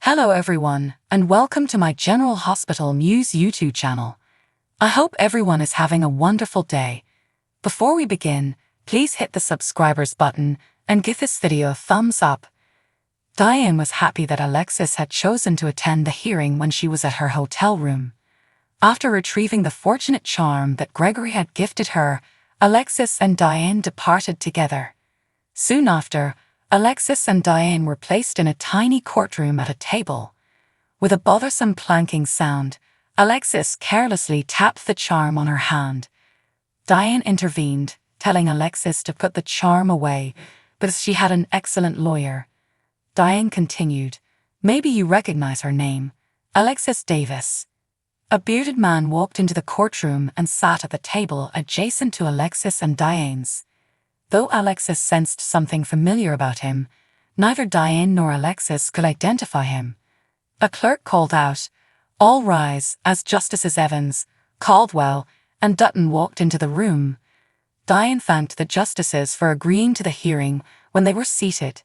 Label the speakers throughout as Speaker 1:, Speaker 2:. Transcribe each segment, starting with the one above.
Speaker 1: Hello everyone, and welcome to my General Hospital News YouTube channel. I hope everyone is having a wonderful day. Before we begin, please hit the subscribers button and give this video a thumbs up. Diane was happy that Alexis had chosen to attend the hearing when she was at her hotel room. After retrieving the fortunate charm that Gregory had gifted her, Alexis and Diane departed together. Soon after, Alexis and Diane were placed in a tiny courtroom at a table. With a bothersome clanking sound, Alexis carelessly tapped the charm on her hand. Diane intervened, telling Alexis to put the charm away because she had an excellent lawyer. Diane continued, "Maybe you recognize her name, Alexis Davis." A bearded man walked into the courtroom and sat at the table adjacent to Alexis and Diane's. Though Alexis sensed something familiar about him, neither Diane nor Alexis could identify him. A clerk called out, "All rise," as Justices Evans, Caldwell, and Dutton walked into the room. Diane thanked the justices for agreeing to the hearing when they were seated.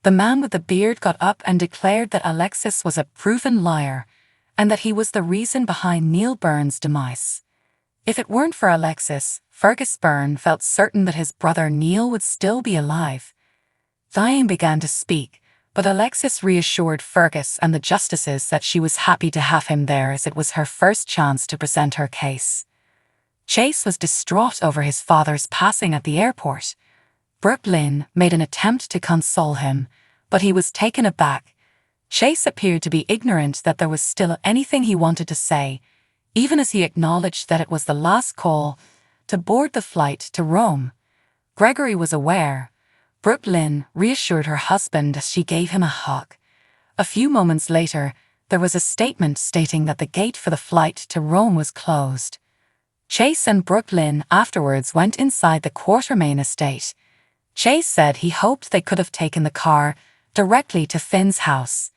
Speaker 1: The man with the beard got up and declared that Alexis was a proven liar and that he was the reason behind Neil Byrne's demise. If it weren't for Alexis, Fergus Byrne felt certain that his brother Neil would still be alive. Diane began to speak, but Alexis reassured Fergus and the justices that she was happy to have him there as it was her first chance to present her case. Chase was distraught over his father's passing at the airport. Brooke Lynn made an attempt to console him, but he was taken aback. Chase appeared to be ignorant that there was still anything he wanted to say, even as he acknowledged that it was the last call to board the flight to Rome. Gregory was aware. Brooke Lynn reassured her husband as she gave him a hug. A few moments later, there was a statement stating that the gate for the flight to Rome was closed. Chase and Brooke Lynn afterwards went inside the Quartermaine estate. Chase said he hoped they could have taken the car directly to Finn's house.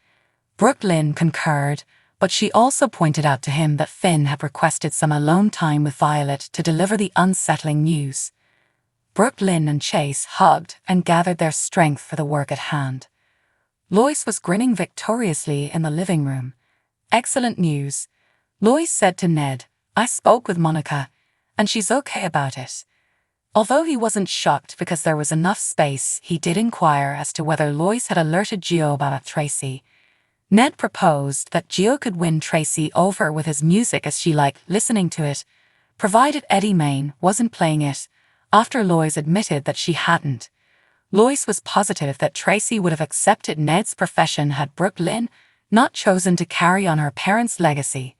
Speaker 1: Brooke Lynn concurred, but she also pointed out to him that Finn had requested some alone time with Violet to deliver the unsettling news. Brooke Lynn and Chase hugged and gathered their strength for the work at hand. Lois was grinning victoriously in the living room. "Excellent news," Lois said to Ned. "I spoke with Monica, and she's okay about it." Although he wasn't shocked because there was enough space, he did inquire as to whether Lois had alerted Gio about Tracy. Ned proposed that Gio could win Tracy over with his music as she liked listening to it, provided Eddie Main wasn't playing it, after Lois admitted that she hadn't. Lois was positive that Tracy would have accepted Ned's profession had Brooke Lynn not chosen to carry on her parents' legacy.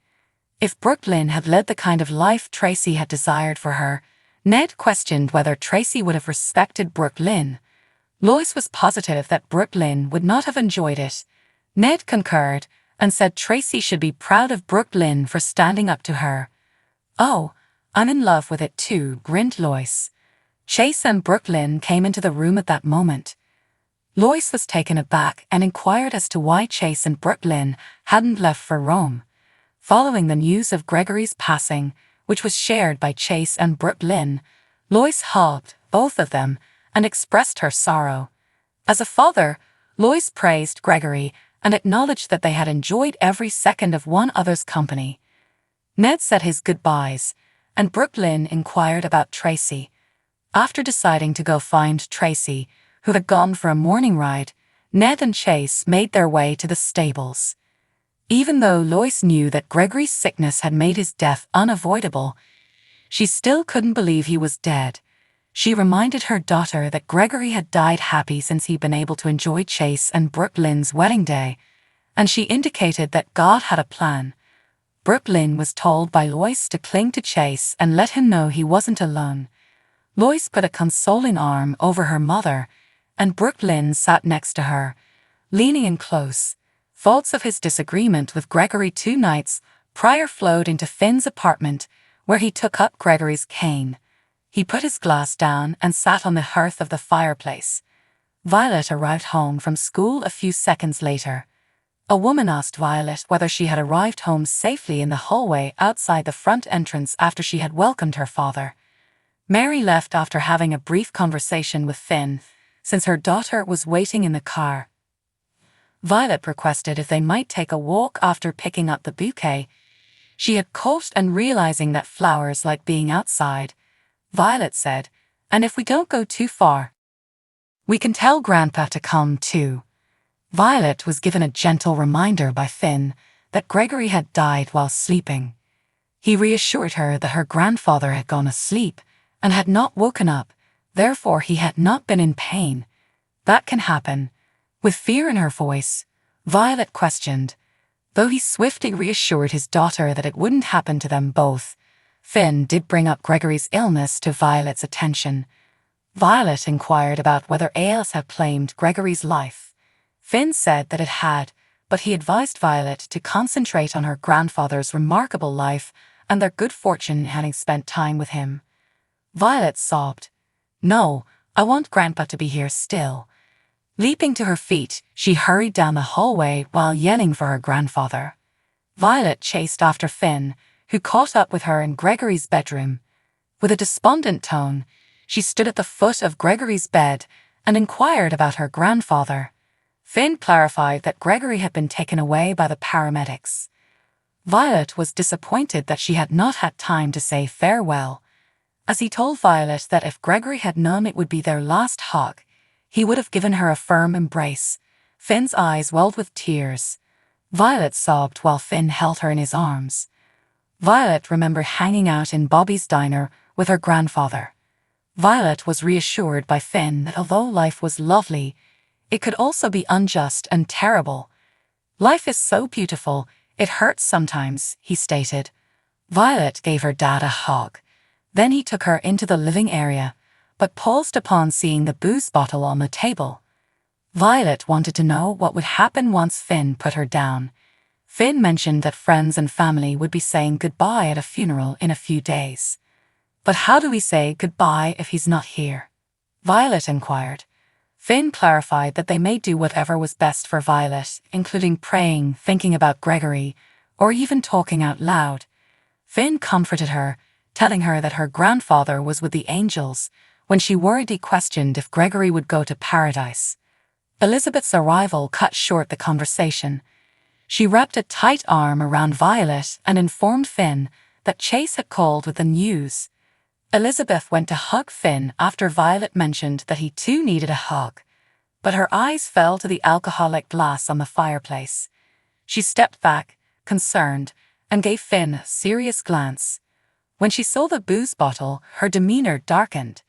Speaker 1: If Brooke Lynn had led the kind of life Tracy had desired for her, Ned questioned whether Tracy would have respected Brooke Lynn. Lois was positive that Brooke Lynn would not have enjoyed it. Ned concurred and said Tracy should be proud of Brooke Lynn for standing up to her. "Oh, I'm in love with it too," grinned Lois. Chase and Brooke Lynn came into the room at that moment. Lois was taken aback and inquired as to why Chase and Brooke Lynn hadn't left for Rome. Following the news of Gregory's passing, which was shared by Chase and Brooke Lynn, Lois hugged both of them and expressed her sorrow. As a father, Lois praised Gregory and acknowledged that they had enjoyed every second of one other's company. Ned said his goodbyes, and Brooke Lynn inquired about Tracy. After deciding to go find Tracy, who had gone for a morning ride, Ned and Chase made their way to the stables. Even though Lois knew that Gregory's sickness had made his death unavoidable, she still couldn't believe he was dead. She reminded her daughter that Gregory had died happy since he'd been able to enjoy Chase and Brooke Lynn's wedding day, and she indicated that God had a plan. Brooke Lynn was told by Lois to cling to Chase and let him know he wasn't alone. Lois put a consoling arm over her mother, and Brooke Lynn sat next to her, leaning in close. Thoughts of his disagreement with Gregory 2 nights prior flowed into Finn's apartment, where he took up Gregory's cane. He put his glass down and sat on the hearth of the fireplace. Violet arrived home from school a few seconds later. A woman asked Violet whether she had arrived home safely in the hallway outside the front entrance after she had welcomed her father. Mary left after having a brief conversation with Finn, since her daughter was waiting in the car. Violet requested if they might take a walk after picking up the bouquet she had caught and realizing that flowers like being outside. Violet said, "And if we don't go too far, we can tell Grandpa to come too." Violet was given a gentle reminder by Finn that Gregory had died while sleeping. He reassured her that her grandfather had gone asleep and had not woken up, therefore he had not been in pain. "That can happen." With fear in her voice, Violet questioned, though he swiftly reassured his daughter that it wouldn't happen to them both. Finn did bring up Gregory's illness to Violet's attention. Violet inquired about whether ALS had claimed Gregory's life. Finn said that it had, but he advised Violet to concentrate on her grandfather's remarkable life and their good fortune in having spent time with him. Violet sobbed, "No, I want Grandpa to be here still." Leaping to her feet, she hurried down the hallway while yelling for her grandfather. Violet chased after Finn, who caught up with her in Gregory's bedroom. With a despondent tone, she stood at the foot of Gregory's bed and inquired about her grandfather. Finn clarified that Gregory had been taken away by the paramedics. Violet was disappointed that she had not had time to say farewell, as he told Violet that if Gregory had known it would be their last hug, he would have given her a firm embrace. Finn's eyes welled with tears. Violet sobbed while Finn held her in his arms. Violet remembered hanging out in Bobby's diner with her grandfather. Violet was reassured by Finn that although life was lovely, it could also be unjust and terrible. "Life is so beautiful, it hurts sometimes," he stated. Violet gave her dad a hug. Then he took her into the living area, but paused upon seeing the booze bottle on the table. Violet wanted to know what would happen once Finn put her down. Finn mentioned that friends and family would be saying goodbye at a funeral in a few days. "But how do we say goodbye if he's not here?" Violet inquired. Finn clarified that they may do whatever was best for Violet, including praying, thinking about Gregory, or even talking out loud. Finn comforted her, telling her that her grandfather was with the angels. When she worried, he questioned if Gregory would go to paradise. Elizabeth's arrival cut short the conversation. She wrapped a tight arm around Violet and informed Finn that Chase had called with the news. Elizabeth went to hug Finn after Violet mentioned that he too needed a hug, but her eyes fell to the alcoholic glass on the fireplace. She stepped back, concerned, and gave Finn a serious glance. When she saw the booze bottle, her demeanor darkened.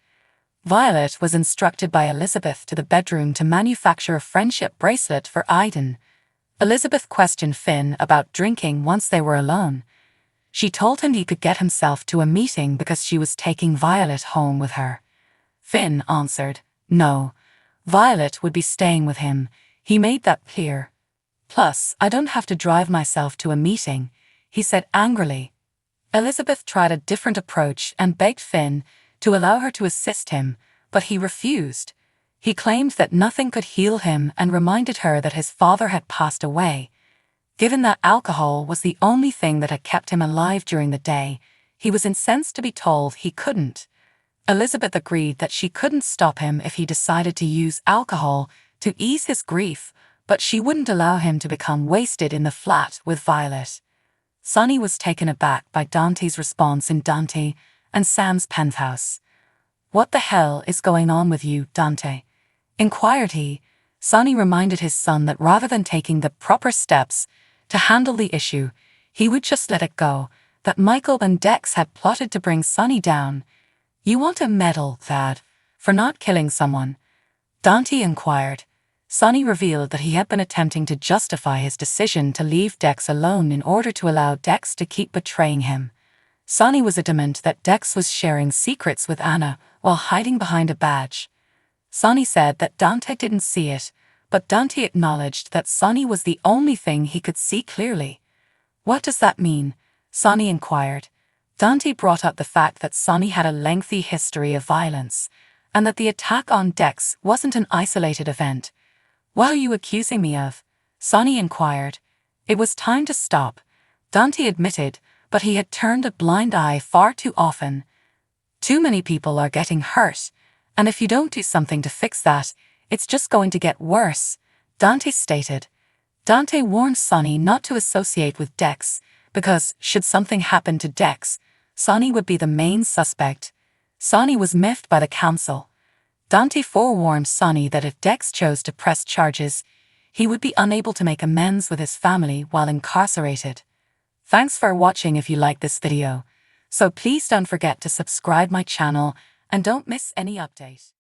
Speaker 1: Violet was instructed by Elizabeth to the bedroom to manufacture a friendship bracelet for Aiden. Elizabeth questioned Finn about drinking once they were alone. She told him he could get himself to a meeting because she was taking Violet home with her. Finn answered, no. Violet would be staying with him. He made that clear. "Plus, I don't have to drive myself to a meeting," he said angrily. Elizabeth tried a different approach and begged Finn to allow her to assist him, but he refused. He claimed that nothing could heal him and reminded her that his father had passed away. Given that alcohol was the only thing that had kept him alive during the day, he was incensed to be told he couldn't. Elizabeth agreed that she couldn't stop him if he decided to use alcohol to ease his grief, but she wouldn't allow him to become wasted in the flat with Violet. Sonny was taken aback by Dante's response in Dante and Sam's penthouse. "What the hell is going on with you, Dante?" inquired he. Sonny reminded his son that rather than taking the proper steps to handle the issue, he would just let it go, that Michael and Dex had plotted to bring Sonny down. "You want a medal, Thad, for not killing someone?" Dante inquired. Sonny revealed that he had been attempting to justify his decision to leave Dex alone in order to allow Dex to keep betraying him. Sonny was adamant that Dex was sharing secrets with Anna while hiding behind a badge. Sonny said that Dante didn't see it, but Dante acknowledged that Sonny was the only thing he could see clearly. "What does that mean?" Sonny inquired. Dante brought up the fact that Sonny had a lengthy history of violence, and that the attack on Dex wasn't an isolated event. "What are you accusing me of?" Sonny inquired. It was time to stop, Dante admitted, but he had turned a blind eye far too often. "Too many people are getting hurt, and if you don't do something to fix that, it's just going to get worse," Dante stated. Dante warned Sonny not to associate with Dex, because should something happen to Dex, Sonny would be the main suspect. Sonny was miffed by the council. Dante forewarned Sonny that if Dex chose to press charges, he would be unable to make amends with his family while incarcerated. Thanks for watching. If you like this video, so please don't forget to subscribe my channel and don't miss any update.